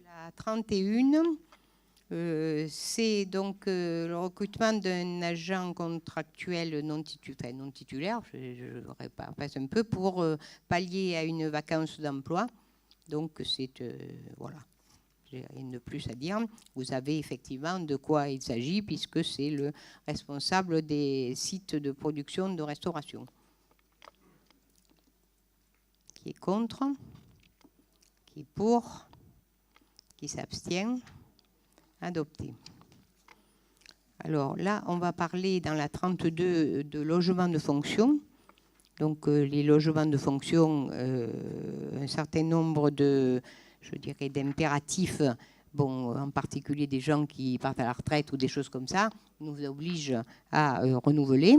La 31, c'est donc le recrutement d'un agent contractuel non titulaire, je repasse un peu, pour pallier à une vacance d'emploi. Donc c'est, voilà, j'ai rien de plus à dire. Vous savez effectivement de quoi il s'agit, puisque c'est le responsable des sites de production de restauration. Qui est contre? Qui est pour? Qui s'abstient? Adopté. Alors là, on va parler dans la 32 de logement de fonction. Donc les logements de fonction, un certain nombre de, je dirais, d'impératifs, bon, en particulier des gens qui partent à la retraite ou des choses comme ça, nous obligent à renouveler.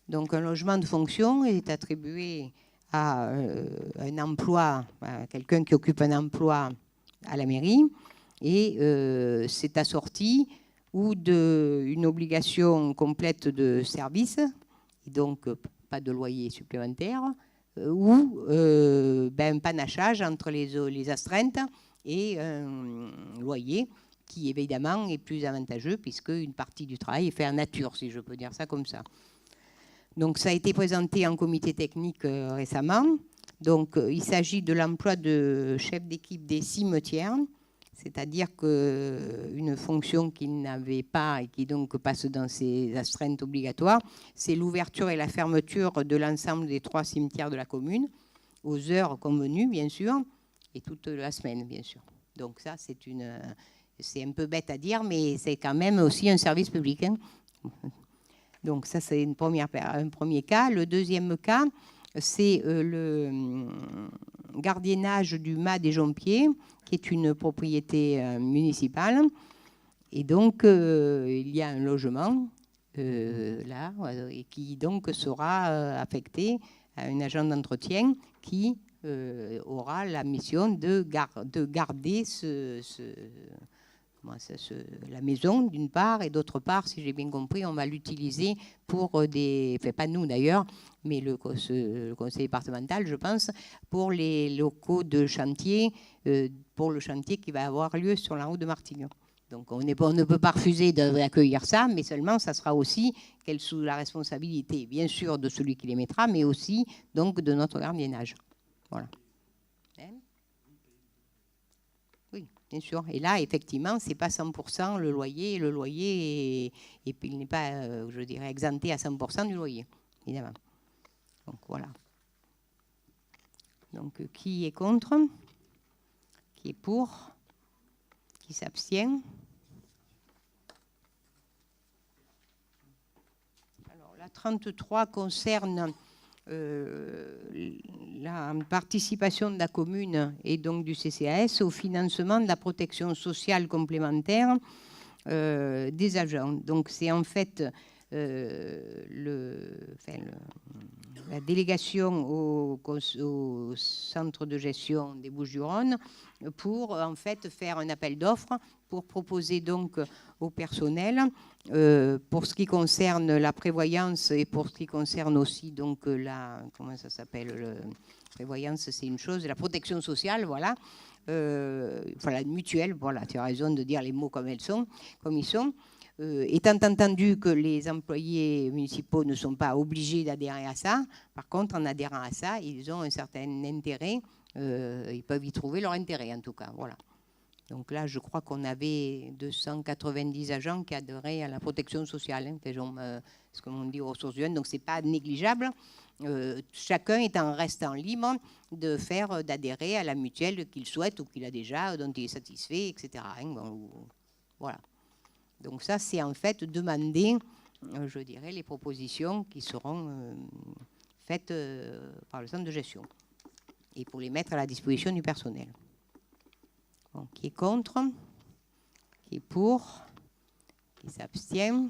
Donc un logement de fonction est attribué à un emploi, à quelqu'un qui occupe un emploi à la mairie, et c'est assorti ou d'une obligation complète de service, et donc pas de loyer supplémentaire, ou un panachage entre les astreintes et un loyer qui évidemment est plus avantageux puisque une partie du travail est fait en nature, si je peux dire ça comme ça. Donc ça a été présenté en comité technique récemment. Donc il s'agit de l'emploi de chef d'équipe des cimetières, c'est-à-dire qu'une fonction qu'il n'avait pas et qui donc passe dans ses astreintes obligatoires, c'est l'ouverture et la fermeture de l'ensemble des 3 cimetières de la commune, aux heures convenues bien sûr, et toute la semaine bien sûr. Donc ça c'est un peu bête à dire, mais c'est quand même aussi un service public, hein. Donc ça, c'est un premier cas. Le deuxième cas, c'est le gardiennage du Mas des Jompiers, qui est une propriété municipale. Et donc, il y a un logement là, et qui donc sera affecté à un agent d'entretien qui aura la mission de garder la maison d'une part, et d'autre part, si j'ai bien compris, on va l'utiliser pour des, enfin pas nous d'ailleurs, mais le conseil départemental, je pense, pour les locaux de chantier, pour le chantier qui va avoir lieu sur la route de Martignon. Donc on ne peut pas refuser d'accueillir ça, mais seulement ça sera aussi sous la responsabilité, bien sûr, de celui qui les mettra, mais aussi donc de notre gardiennage. Voilà. Bien sûr. Et là, effectivement, ce n'est pas 100% le loyer. Le loyer, il n'est pas, je dirais, exempté à 100% du loyer, évidemment. Donc, voilà. Donc, qui est contre? Qui est pour? Qui s'abstient? Alors, la 33 concerne la participation de la commune et donc du CCAS au financement de la protection sociale complémentaire des agents. Donc c'est en fait la délégation au centre de gestion des Bouches-du-Rhône pour en fait faire un appel d'offres pour proposer donc au personnel pour ce qui concerne la prévoyance et pour ce qui concerne aussi donc comment ça s'appelle, prévoyance c'est une chose, la protection sociale, voilà, voilà, mutuelle, voilà, tu as raison de dire les mots comme ils sont, étant entendu que les employés municipaux ne sont pas obligés d'adhérer à ça, par contre en adhérant à ça, ils ont un certain intérêt, ils peuvent y trouver leur intérêt en tout cas, voilà. Donc là, je crois qu'on avait 290 agents qui adhéraient à la protection sociale, hein, ce qu'on dit aux ressources humaines. Donc, ce n'est pas négligeable. Chacun est restant libre d'adhérer à la mutuelle qu'il souhaite ou qu'il a déjà, dont il est satisfait, etc. Hein, bon, voilà. Donc ça, c'est en fait demander, je dirais, les propositions qui seront faites par le centre de gestion et pour les mettre à la disposition du personnel. Bon, qui est contre? Qui est pour? Qui s'abstient?